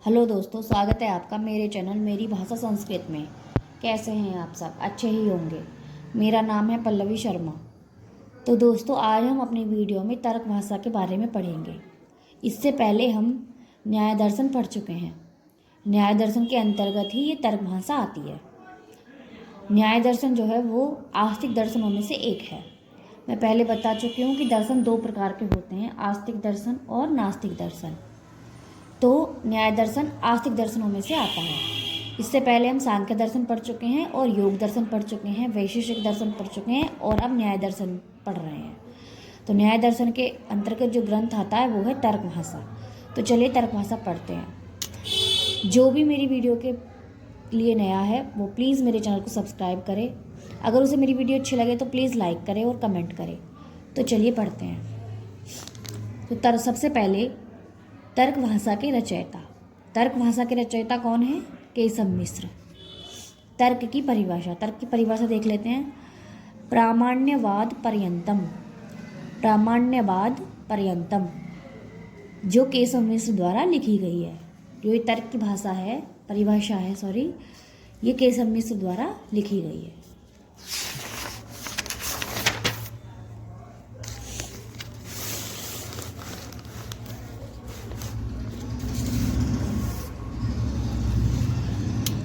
Hello दोस्तों, स्वागत है आपका मेरे चैनल मेरी भाषा संस्कृत में। कैसे हैं आप सब? अच्छे ही होंगे। मेरा नाम है पल्लवी शर्मा। तो दोस्तों, आज हम अपनी वीडियो में तर्क भाषा के बारे में पढ़ेंगे। इससे पहले हम न्याय दर्शन पढ़ चुके हैं। न्याय दर्शन के अंतर्गत ही ये तर्क भाषा आती है। न्याय दर्शन जो है वो आस्तिक दर्शनों में से एक है। मैं पहले बता चुकी हूँ कि दर्शन दो प्रकार के होते हैं, आस्तिक दर्शन और नास्तिक दर्शन। तो न्याय दर्शन आस्तिक दर्शनों में से आता है। इससे पहले हम सांख्य दर्शन पढ़ चुके हैं और योग दर्शन पढ़ चुके हैं, वैशेषिक दर्शन पढ़ चुके हैं और अब न्याय दर्शन पढ़ रहे हैं। तो न्याय दर्शन के अंतर्गत जो ग्रंथ आता है वो है तर्क भाषा। तो चलिए तर्क भाषा पढ़ते हैं। जो भी मेरी वीडियो के लिए नया है वो प्लीज़ मेरे चैनल को सब्सक्राइब करे। अगर उसे मेरी वीडियो अच्छी लगे तो प्लीज़ लाइक करे और कमेंट करे। तो चलिए पढ़ते हैं। तो सबसे पहले तर्क भाषा के रचयिता। तर्क भाषा के रचयिता कौन है? केशव मिश्र। तर्क की परिभाषा देख लेते हैं। प्रामाण्यवाद पर्यंतम। प्रामाण्यवाद पर्यंतम जो केशव मिश्र द्वारा लिखी गई है। जो ये तर्क की परिभाषा है, ये केशव मिश्र द्वारा लिखी गई है।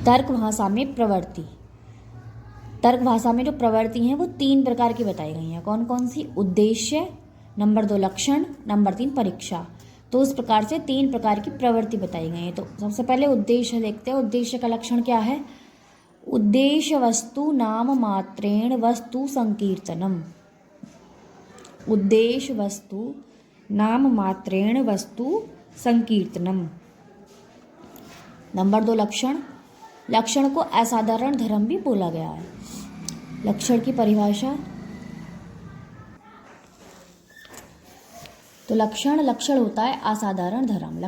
तर्क भाषा में प्रवृत्ति। तर्क भाषा में जो प्रवृत्ति हैं वो तीन प्रकार की बताई गई हैं। कौन कौन सी? उद्देश्य, नंबर 2 लक्षण, नंबर 3 परीक्षा। तो उस प्रकार से तीन प्रकार की प्रवृत्ति बताई गई है। तो सबसे पहले उद्देश्य देखते हैं। उद्देश्य का लक्षण क्या है? उद्देश्य वस्तु नाम मात्रेण वस्तु संकीर्तनम। उद्देश्य वस्तु नाम मात्रेण वस्तु संकीर्तनम। नंबर 2 लक्षण। लक्षण को असाधारण धर्म भी बोला गया है। लक्षण की परिभाषा। तो लक्षण होता है असाधारण धर्म।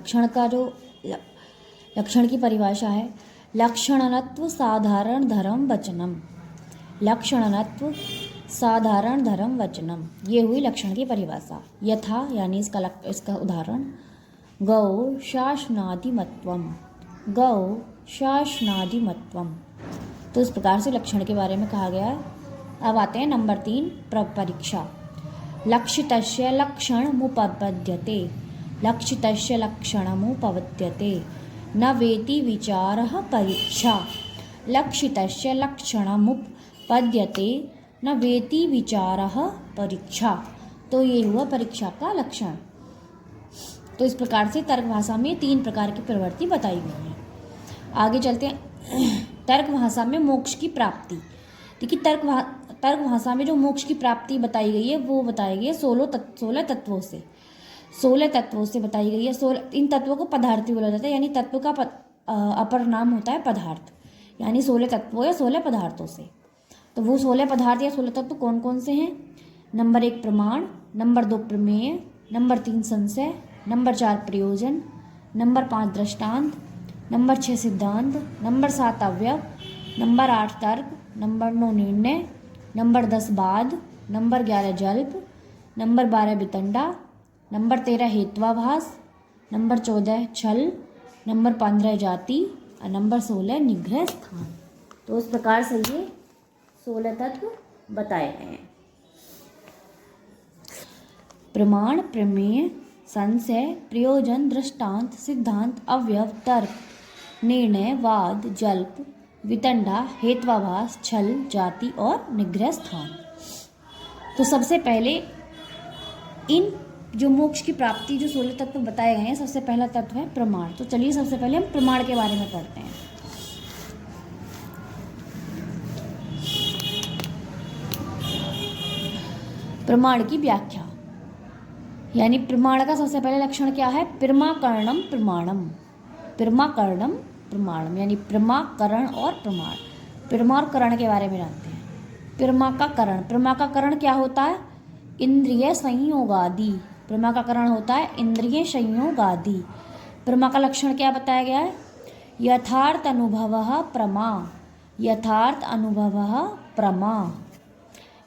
लक्षण की परिभाषा है लक्षणत्व साधारण धर्म वचनम। लक्षणत्व साधारण धर्म वचनम, ये हुई लक्षण की परिभाषा। यथा यानी इसका उदाहरण गौ शासनादिमत्वम। गौ शासनादिमत्वम। तो इस प्रकार से लक्षण के बारे में कहा गया है। अब आते हैं नंबर 3 परीक्षा। लक्षितस्य लक्षणमुपपद्यते। लक्षितस्य लक्षणमुपपद्यते न वेति विचारः परीक्षा। लक्षितस्य लक्षणमुपपद्यते न वेति विचारः परीक्षा। तो ये हुआ परीक्षा का लक्षण। तो इस प्रकार से तर्क भाषा में तीन प्रकार की प्रवृत्ति बताई गई है। आगे चलते हैं। तर्क भाषा में मोक्ष की प्राप्ति। देखिए तर्क भाषा में जो मोक्ष की प्राप्ति बताई गई है वो बताई गई है 16 तत्वों से। 16 तत्वों से बताई गई है। इन तत्वों को पदार्थ बोला जाता है, यानी तत्व का अपर नाम होता है पदार्थ। यानी 16 तत्वों या 16 पदार्थों से। तो वो 16 पदार्थ या 16 तत्व कौन कौन से हैं? नंबर 1 प्रमाण, नंबर 2 प्रमेय, नंबर 3 संशय, नंबर 4 प्रयोजन, नंबर 5 दृष्टांत, नंबर 6 सिद्धांत, नंबर 7 अवयव, नंबर 8 तर्क, नंबर 9 निर्णय, नंबर 10 बाद, नंबर 11 जल्प, नंबर 12 वितंडा, नंबर 13 हेत्वाभास, नंबर 14 छल, नंबर 15 जाति और नंबर 16 निग्रह स्थान। तो इस प्रकार से ये 16 तत्व बताए गए हैं। प्रमाण, प्रमेय, संशय, प्रयोजन, दृष्टांत, सिद्धांत, अवयव, तर्क, निर्णय, वाद, जल्प, वितंडा, हेत्वाभास, छल, जाति और निग्रह स्थान। तो सबसे पहले इन जो मोक्ष की प्राप्ति जो 16 तत्व बताए गए हैं, सबसे पहला तत्व है प्रमाण। तो चलिए सबसे पहले हम प्रमाण के बारे में पढ़ते हैं। प्रमाण की व्याख्या, यानी प्रमाण का सबसे पहले लक्षण क्या है? प्रमाकरणम प्रमाणम। प्रमाकरणम प्रमाणम यानी प्रमाकरण और प्रमाण। प्रमा और करण के बारे में जानते हैं। प्रमा का करण क्या होता है? इंद्रिय संयोगादि। प्रमा का करण होता है इंद्रिय संयोगादि। प्रमा का लक्षण क्या बताया गया है? यथार्थ अनुभवः प्रमा। यथार्थ अनुभवः प्रमा।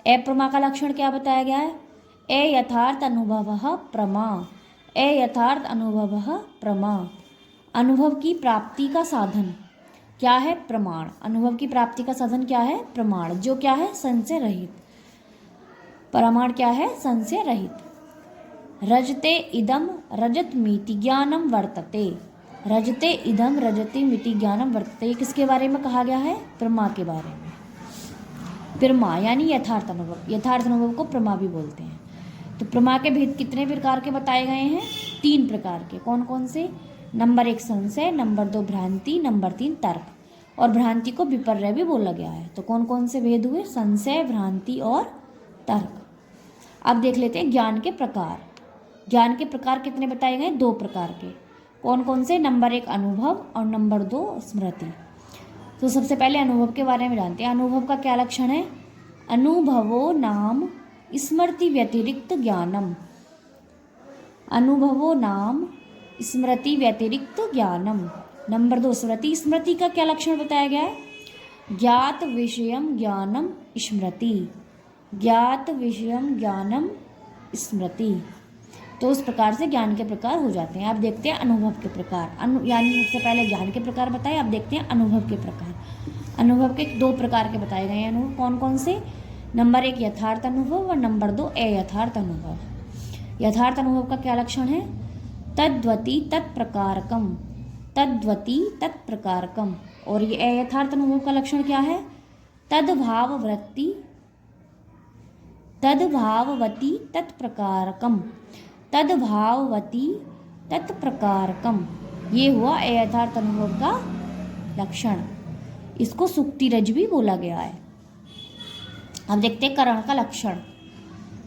अप्रमा का लक्षण क्या बताया गया है? अयथार्थ अनुभवः प्रमा। अयथार्थ अनुभवः प्रमा। अनुभव की प्राप्ति का साधन क्या है? प्रमाण। अनुभव की प्राप्ति का साधन क्या है? प्रमाण, जो क्या है? संशय रहित। प्रमाण क्या है? संशय रहित। रजते इदम रजतमिति ज्ञानम वर्तते। रजते इदम रजते मिति ज्ञानम वर्तते, ये किसके बारे में कहा गया है? प्रमा के बारे में। प्रमा यानी यथार्थ अनुभव। यथार्थ अनुभव को प्रमा भी बोलते हैं। तो प्रमा के भेद कितने प्रकार के बताए गए हैं? 3 प्रकार के। कौन कौन से? नंबर 1 संशय, नंबर 2 भ्रांति, नंबर 3 तर्क। और भ्रांति को विपर्य भी बोला गया है। तो कौन कौन से भेद हुए? संशय, भ्रांति और तर्क। अब देख लेते हैं ज्ञान के प्रकार। ज्ञान के प्रकार कितने बताए गए? 2 प्रकार के। कौन कौन से? नंबर 1 अनुभव और नंबर 2 स्मृति। तो सबसे पहले अनुभव के बारे में जानते हैं। अनुभव का क्या लक्षण है? अनुभवो नाम स्मृति व्यतिरिक्त ज्ञानम। अनुभवो नाम स्मृति व्यतिरिक्त ज्ञानम। नंबर 2 स्मृति। स्मृति का क्या लक्षण बताया गया है? ज्ञात विषयम ज्ञानम स्मृति। ज्ञात विषयम ज्ञानम स्मृति। तो उस प्रकार से ज्ञान के प्रकार हो जाते हैं। अब देखते हैं अनुभव के प्रकार। यानी सबसे पहले ज्ञान के प्रकार बताए, अब देखते हैं अनुभव के प्रकार। अनुभव के 2 प्रकार के बताए गए हैं अनुभव। कौन कौन से? नंबर 1 यथार्थ अनुभव और नंबर 2 अयथार्थ अनुभव। यथार्थ अनुभव का क्या लक्षण है? तद्वती तत्प्रकारकम। तद्वती तत्प्रकारकम। और ये अयथार्थ अनुभव का लक्षण क्या है? तद्भाव वृत्ति तद्भाववती तत्प्रकारकम। तद्भाववती तत्प्रकारकम, ये हुआ अयथार्थ अनुभव का लक्षण। इसको सुक्तिरज भी बोला गया है। अब देखते हैं करण का लक्षण।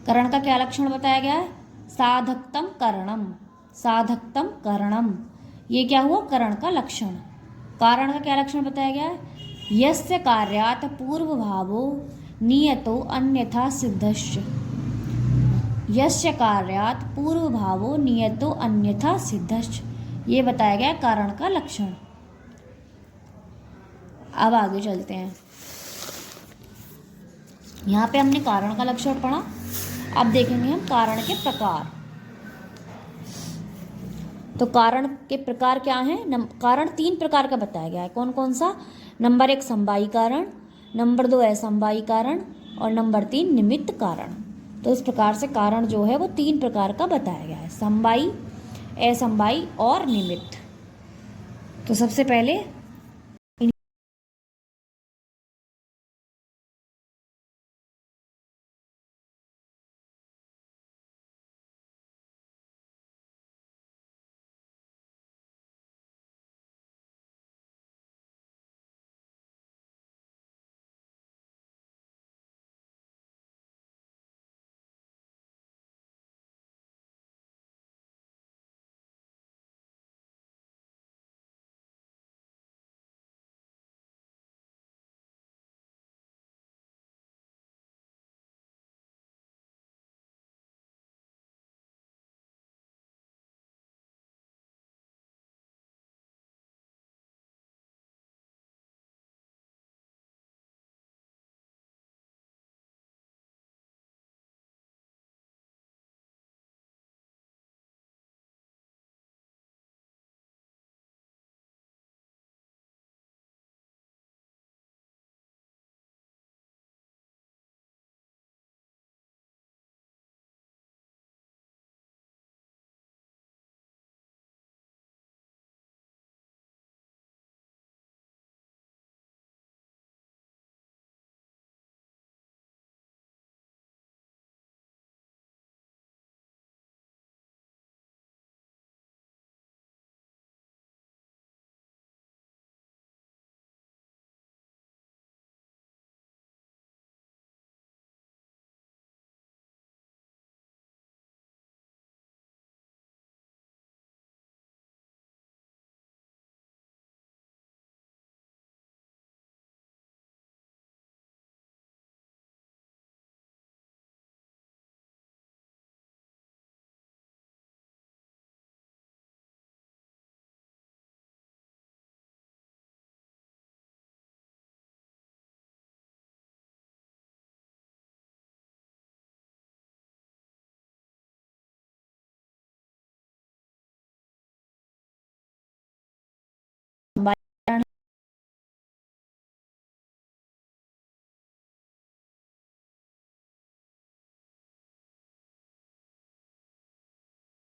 करण का क्या लक्षण बताया गया है? साधकतम करणम। साधकतम करणम, ये क्या हुआ? करण का लक्षण। कारण का क्या लक्षण बताया गया है? यस्य कार्यात् पूर्व भावो नियतो अन्यथा सिद्धश्च। यस्य कार्यात् पूर्व भावो नियतो अन्यथा सिद्धश्च, ये बताया गया कारण का लक्षण। अब आगे चलते हैं। यहाँ पे हमने कारण का लक्षण पढ़ा। अब देखेंगे हम कारण के प्रकार। तो कारण के प्रकार क्या हैं? कारण 3 प्रकार का बताया गया है। कौन कौन सा? नंबर 1 समवायी कारण, नंबर 2 असमवायी कारण और नंबर 3 निमित्त कारण। तो इस प्रकार से कारण जो है वो 3 प्रकार का बताया गया है, समवायी, असमवायी और निमित्त। तो सबसे पहले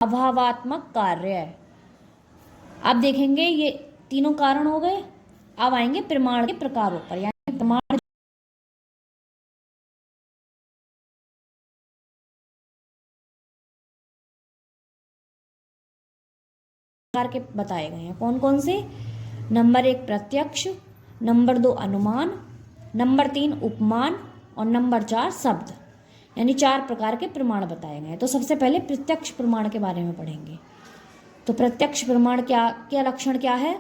अभावात्मक कार्य। अब देखेंगे ये तीनों कारण हो गए। अब आएंगे प्रमाण के प्रकारों पर, यानी प्रमाण प्रकार के बताए गए हैं। कौन कौन से? नंबर 1 प्रत्यक्ष, नंबर 2 अनुमान, नंबर 3 उपमान और नंबर 4 शब्द, यानी 4 प्रकार के प्रमाण बताए गए हैं। तो सबसे पहले प्रत्यक्ष प्रमाण के बारे में पढ़ेंगे। तो प्रत्यक्ष प्रमाण क्या क्या लक्षण क्या है?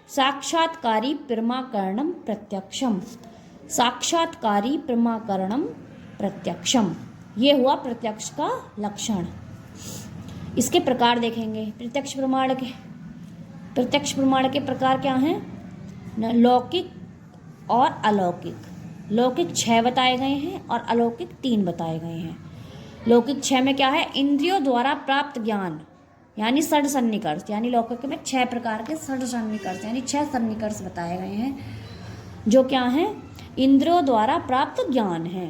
साक्षात्कारी प्रमाकरणम प्रत्यक्षम। साक्षात्कारी प्रमाकरणम प्रत्यक्षम, ये हुआ प्रत्यक्ष का लक्षण। इसके प्रकार देखेंगे प्रत्यक्ष प्रमाण के। प्रत्यक्ष प्रमाण के प्रकार क्या हैं? लौकिक और अलौकिक। लौकिक 6 बताए गए हैं और अलौकिक 3 बताए गए हैं। लौकिक 6 में क्या है? इंद्रियों द्वारा प्राप्त ज्ञान, यानी षड सन्निकर्ष, यानी लौकिक में 6 प्रकार के षड सन्निकर्ष, यानी 6 सन्निकर्ष बताए गए हैं, जो क्या हैं? इंद्रियों द्वारा प्राप्त ज्ञान है।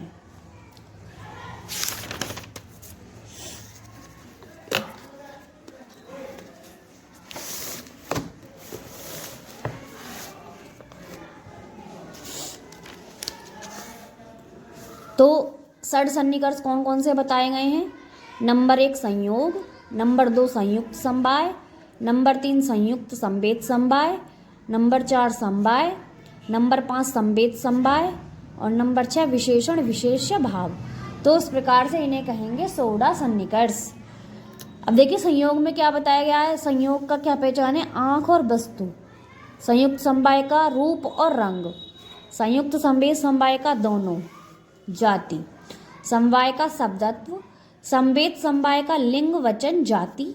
तो षड सन्निकर्ष कौन कौन से बताए गए हैं? नंबर 1 संयोग, नंबर 2 संयुक्त समवाय, नंबर 3 संयुक्त संवेद समवाय, नंबर 4 समवाय, नंबर 5 संवेद समवाय और नंबर 6 विशेषण विशेष्य भाव। तो इस प्रकार से इन्हें कहेंगे सोडा सन्निकर्ष। अब देखिए संयोग में क्या बताया गया है। संयोग का क्या पहचान है? आँख और वस्तु। संयुक्त समवाय का रूप और रंग। संयुक्त संवेद समवाय का दोनों, जाति। समवाय का शब्दत्व। संवेद समवाय का लिंग वचन जाति।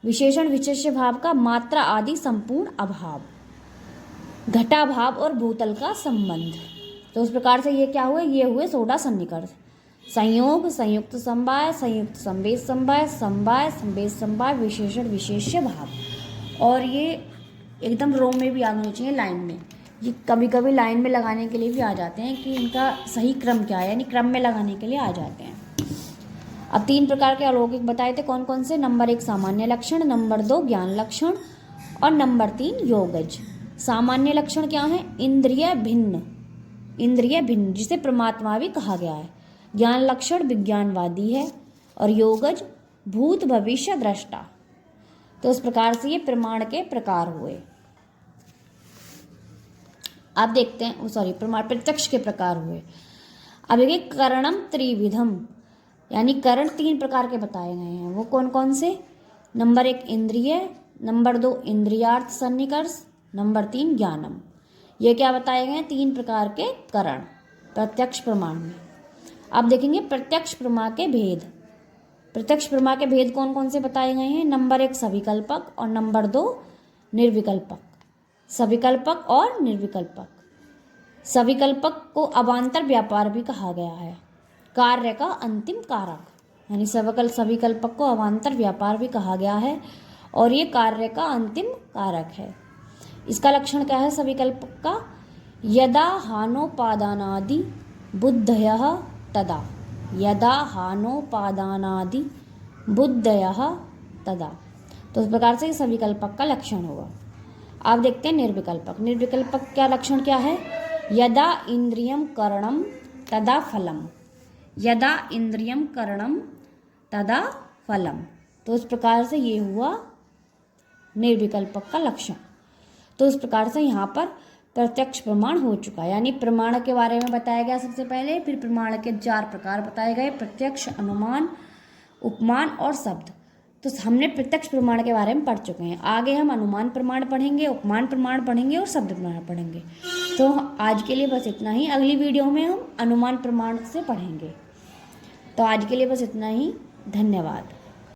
विशेषण विशेष्य भाव का मात्रा आदि संपूर्ण अभाव। घटाभाव और भूतल का संबंध। तो इस प्रकार से ये क्या हुए? ये हुए सोडा सन्निकर्ष। संयोग, संयुक्त समवाय, संयुक्त संवेद समवाय, समवाय, संवेद समवाय, विशेषण विशेष्य भाव। और ये एकदम रो में भी आने चाहिए, लाइन में। ये कभी कभी लाइन में लगाने के लिए भी आ जाते हैं कि इनका सही क्रम क्या है, यानी क्रम में लगाने के लिए आ जाते हैं। अब 3 प्रकार के अलौकिक बताए थे। कौन कौन से? नंबर 1 सामान्य लक्षण, नंबर 2 ज्ञान लक्षण और नंबर 3 योगज। सामान्य लक्षण क्या है? इंद्रिय भिन्न, इंद्रिय भिन्न, जिसे परमात्मा भी कहा गया है। ज्ञान लक्षण विज्ञानवादी है और योगज भूत भविष्य दृष्टा। तो इस प्रकार से ये प्रमाण के प्रकार हुए। आप देखते हैं, प्रमाण प्रत्यक्ष के प्रकार हुए। अब देखिए करणम त्रिविधम, यानी करण 3 प्रकार के बताए गए हैं। वो कौन कौन से? नंबर 1 इंद्रिय, नंबर 2 इंद्रियार्थ सन्निकर्ष, नंबर 3 ज्ञानम। ये क्या बताए गए हैं? 3 प्रकार के करण प्रत्यक्ष प्रमाण में। अब देखेंगे प्रत्यक्ष प्रमा के भेद। प्रत्यक्ष प्रमा के भेद कौन कौन से बताए गए हैं? नंबर 1 सविकल्पक और नंबर 2 निर्विकल्पक। सविकल्पक और निर्विकल्पक। सविकल्पक को अवान्तर व्यापार भी कहा गया है, कार्य का अंतिम कारक, यानी सविकल्पक को अवान्तर व्यापार भी कहा गया है और ये कार्य का अंतिम कारक है। इसका लक्षण क्या है सविकल्पक का? यदा हानोपादानादि बुद्धयः तदा। यदा हानोपादानादि बुद्धयः तदा। तो इस प्रकार से सविकल्पक का लक्षण होगा। आप देखते हैं निर्विकल्पक। निर्विकल्पक क्या लक्षण क्या है? यदा इंद्रियम करणम तदा फलम। यदा इंद्रियम करणम तदा फलम। तो इस प्रकार से ये हुआ निर्विकल्पक का लक्षण। तो इस प्रकार से यहाँ पर प्रत्यक्ष प्रमाण हो चुका है, यानी प्रमाण के बारे में बताया गया सबसे पहले, फिर प्रमाण के 4 प्रकार बताए गए, प्रत्यक्ष, अनुमान, उपमान और शब्द। तो हमने प्रत्यक्ष प्रमाण के बारे में पढ़ चुके हैं। आगे हम अनुमान प्रमाण पढ़ेंगे, उपमान प्रमाण पढ़ेंगे और शब्द प्रमाण पढ़ेंगे। तो आज के लिए बस इतना ही। अगली वीडियो में हम अनुमान प्रमाण से पढ़ेंगे। तो आज के लिए बस इतना ही। धन्यवाद।